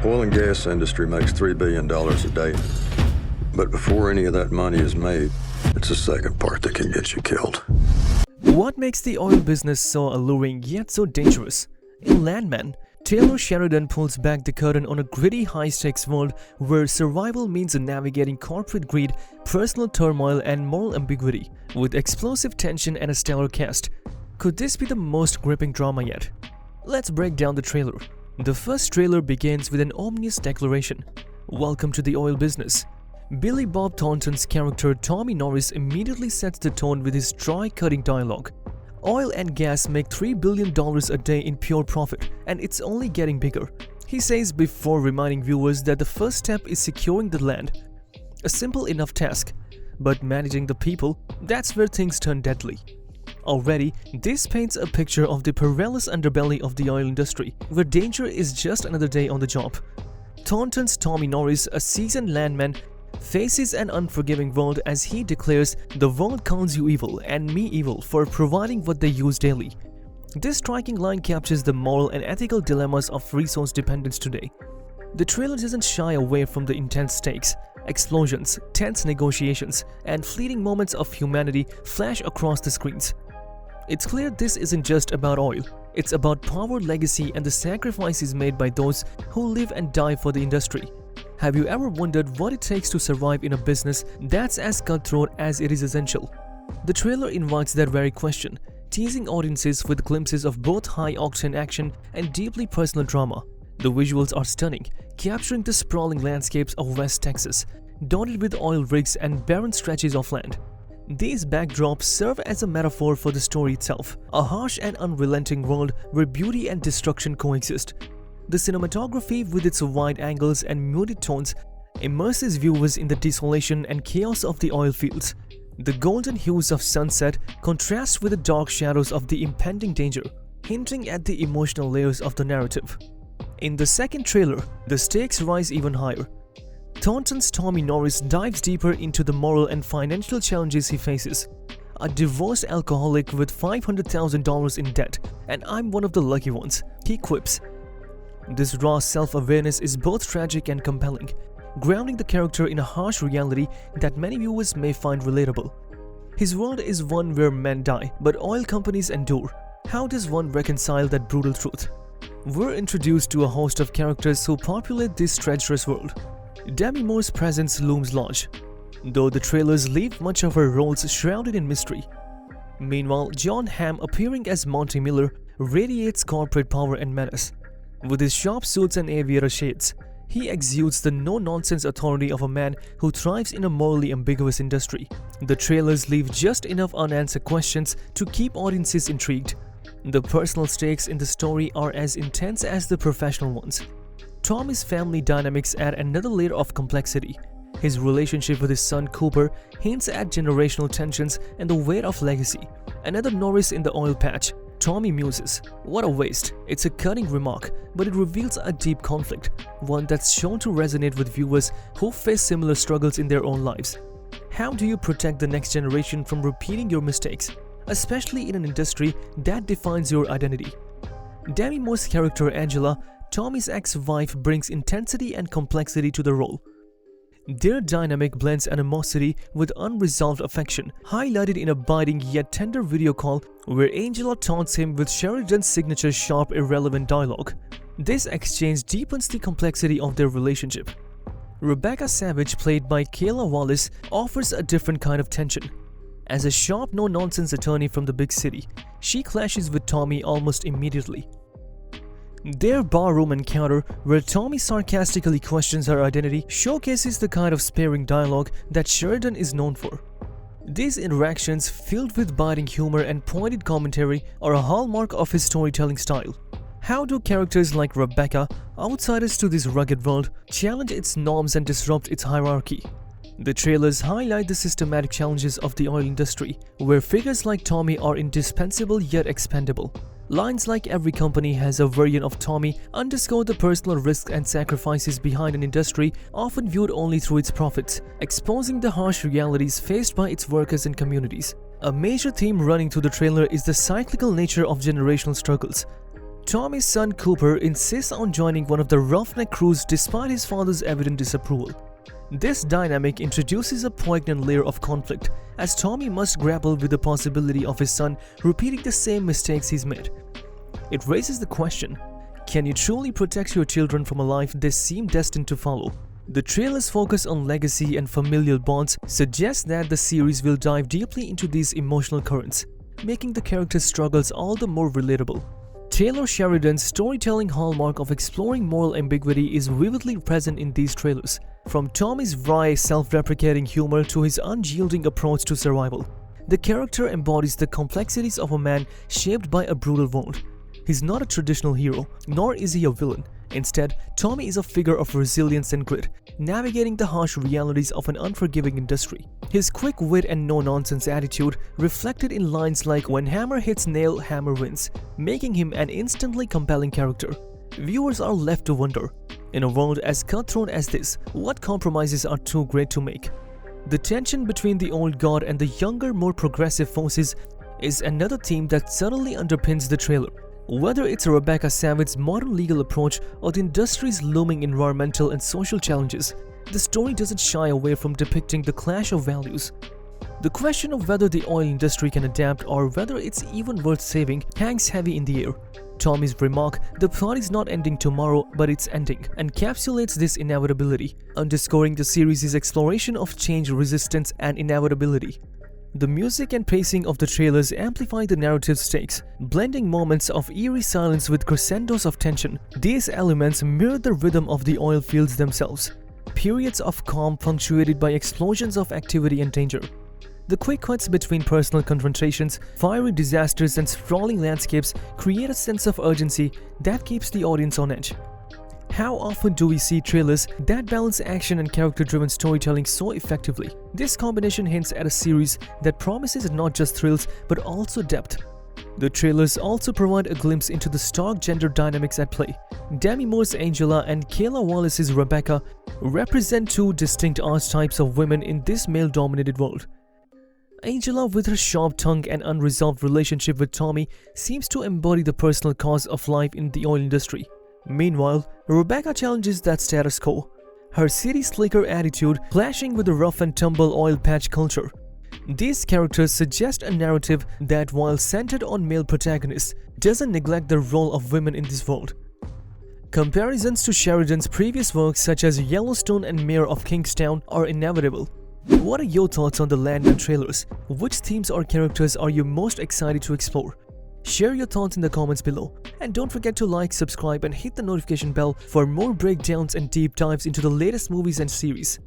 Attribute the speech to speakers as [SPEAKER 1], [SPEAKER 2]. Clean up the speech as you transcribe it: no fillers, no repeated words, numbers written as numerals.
[SPEAKER 1] Oil and gas industry makes $3 billion a day. But before any of that money is made, it's the second part that can get you killed.
[SPEAKER 2] What makes the oil business so alluring yet so dangerous? In LANDMAN, Taylor Sheridan pulls back the curtain on a gritty high-stakes world where survival means navigating corporate greed, personal turmoil and moral ambiguity, with explosive tension and a stellar cast. Could this be the most gripping drama yet? Let's break down the trailer. The first trailer begins with an ominous declaration. Welcome to the oil business. Billy Bob Thornton's character Tommy Norris immediately sets the tone with his dry, cutting dialogue. Oil and gas make $3 billion a day in pure profit, and it's only getting bigger, he says before reminding viewers that the first step is securing the land. A simple enough task, but managing the people, that's where things turn deadly. Already, this paints a picture of the perilous underbelly of the oil industry, where danger is just another day on the job. Thornton's Tommy Norris, a seasoned landman, faces an unforgiving world as he declares, "The world calls you evil and me evil for providing what they use daily." This striking line captures the moral and ethical dilemmas of resource dependence today. The trailer doesn't shy away from the intense stakes. Explosions, tense negotiations, and fleeting moments of humanity flash across the screens. It's clear this isn't just about oil. It's about power, legacy, and the sacrifices made by those who live and die for the industry. Have you ever wondered what it takes to survive in a business that's as cutthroat as it is essential? The trailer invites that very question, teasing audiences with glimpses of both high-octane action and deeply personal drama. The visuals are stunning, capturing the sprawling landscapes of West Texas, dotted with oil rigs and barren stretches of land. These backdrops serve as a metaphor for the story itself, a harsh and unrelenting world where beauty and destruction coexist. The cinematography, with its wide angles and muted tones, immerses viewers in the desolation and chaos of the oil fields. The golden hues of sunset contrast with the dark shadows of the impending danger, hinting at the emotional layers of the narrative. In the second trailer, the stakes rise even higher. Thornton's Tommy Norris dives deeper into the moral and financial challenges he faces. A divorced alcoholic with $500,000 in debt, and I'm one of the lucky ones, he quips. This raw self-awareness is both tragic and compelling, grounding the character in a harsh reality that many viewers may find relatable. His world is one where men die, but oil companies endure. How does one reconcile that brutal truth? We're introduced to a host of characters who populate this treacherous world. Demi Moore's presence looms large, though the trailers leave much of her roles shrouded in mystery. Meanwhile, John Hamm, appearing as Monty Miller, radiates corporate power and menace. With his sharp suits and aviator shades, he exudes the no-nonsense authority of a man who thrives in a morally ambiguous industry. The trailers leave just enough unanswered questions to keep audiences intrigued. The personal stakes in the story are as intense as the professional ones. Tommy's family dynamics add another layer of complexity. His relationship with his son Cooper hints at generational tensions and the weight of legacy. Another Norris in the oil patch, Tommy muses, "What a waste." It's a cutting remark, but it reveals a deep conflict, one that's shown to resonate with viewers who face similar struggles in their own lives. How do you protect the next generation from repeating your mistakes, especially in an industry that defines your identity? Demi Moore's character Angela, Tommy's ex-wife, brings intensity and complexity to the role. Their dynamic blends animosity with unresolved affection, highlighted in a biting yet tender video call where Angela taunts him with Sheridan's signature sharp, irrelevant dialogue. This exchange deepens the complexity of their relationship. Rebecca Savage, played by Kayla Wallace, offers a different kind of tension. As a sharp, no-nonsense attorney from the big city, she clashes with Tommy almost immediately. Their barroom encounter, where Tommy sarcastically questions her identity, showcases the kind of sparing dialogue that Sheridan is known for. These interactions, filled with biting humor and pointed commentary, are a hallmark of his storytelling style. How do characters like Rebecca, outsiders to this rugged world, challenge its norms and disrupt its hierarchy? The trailers highlight the systematic challenges of the oil industry, where figures like Tommy are indispensable yet expendable. Lines like "every company has a variant of Tommy" underscore the personal risks and sacrifices behind an industry often viewed only through its profits, exposing the harsh realities faced by its workers and communities. A major theme running through the trailer is the cyclical nature of generational struggles. Tommy's son Cooper insists on joining one of the roughneck crews despite his father's evident disapproval. This dynamic introduces a poignant layer of conflict, as Tommy must grapple with the possibility of his son repeating the same mistakes he's made. It raises the question, can you truly protect your children from a life they seem destined to follow? The trailer's focus on legacy and familial bonds suggests that the series will dive deeply into these emotional currents, making the characters' struggles all the more relatable. Taylor Sheridan's storytelling hallmark of exploring moral ambiguity is vividly present in these trailers, from Tommy's wry, self-deprecating humor to his unyielding approach to survival. The character embodies the complexities of a man shaped by a brutal world. He's not a traditional hero, nor is he a villain. Instead, Tommy is a figure of resilience and grit, navigating the harsh realities of an unforgiving industry. His quick wit and no-nonsense attitude reflected in lines like "When hammer hits nail, hammer wins," making him an instantly compelling character. Viewers are left to wonder, in a world as cutthroat as this, what compromises are too great to make? The tension between the old guard and the younger, more progressive forces is another theme that subtly underpins the trailer. Whether it's Rebecca Savage's modern legal approach or the industry's looming environmental and social challenges, the story doesn't shy away from depicting the clash of values. The question of whether the oil industry can adapt or whether it's even worth saving hangs heavy in the air. Tommy's remark, "The plot is not ending tomorrow, but it's ending," encapsulates this inevitability, underscoring the series' exploration of change, resistance, and inevitability. The music and pacing of the trailers amplify the narrative stakes, blending moments of eerie silence with crescendos of tension. These elements mirror the rhythm of the oil fields themselves, periods of calm punctuated by explosions of activity and danger. The quick cuts between personal confrontations, fiery disasters, and sprawling landscapes create a sense of urgency that keeps the audience on edge. How often do we see trailers that balance action and character-driven storytelling so effectively? This combination hints at a series that promises not just thrills but also depth. The trailers also provide a glimpse into the stark gender dynamics at play. Demi Moore's Angela and Kayla Wallace's Rebecca represent two distinct archetypes of women in this male-dominated world. Angela, with her sharp tongue and unresolved relationship with Tommy, seems to embody the personal cost of life in the oil industry. Meanwhile, Rebecca challenges that status quo, her city slicker attitude clashing with the rough-and-tumble oil patch culture. These characters suggest a narrative that, while centered on male protagonists, doesn't neglect the role of women in this world. Comparisons to Sheridan's previous works such as Yellowstone and Mayor of Kingstown are inevitable. What are your thoughts on the LANDMAN trailers? Which themes or characters are you most excited to explore? Share your thoughts in the comments below, and don't forget to like, subscribe, and hit the notification bell for more breakdowns and deep dives into the latest movies and series.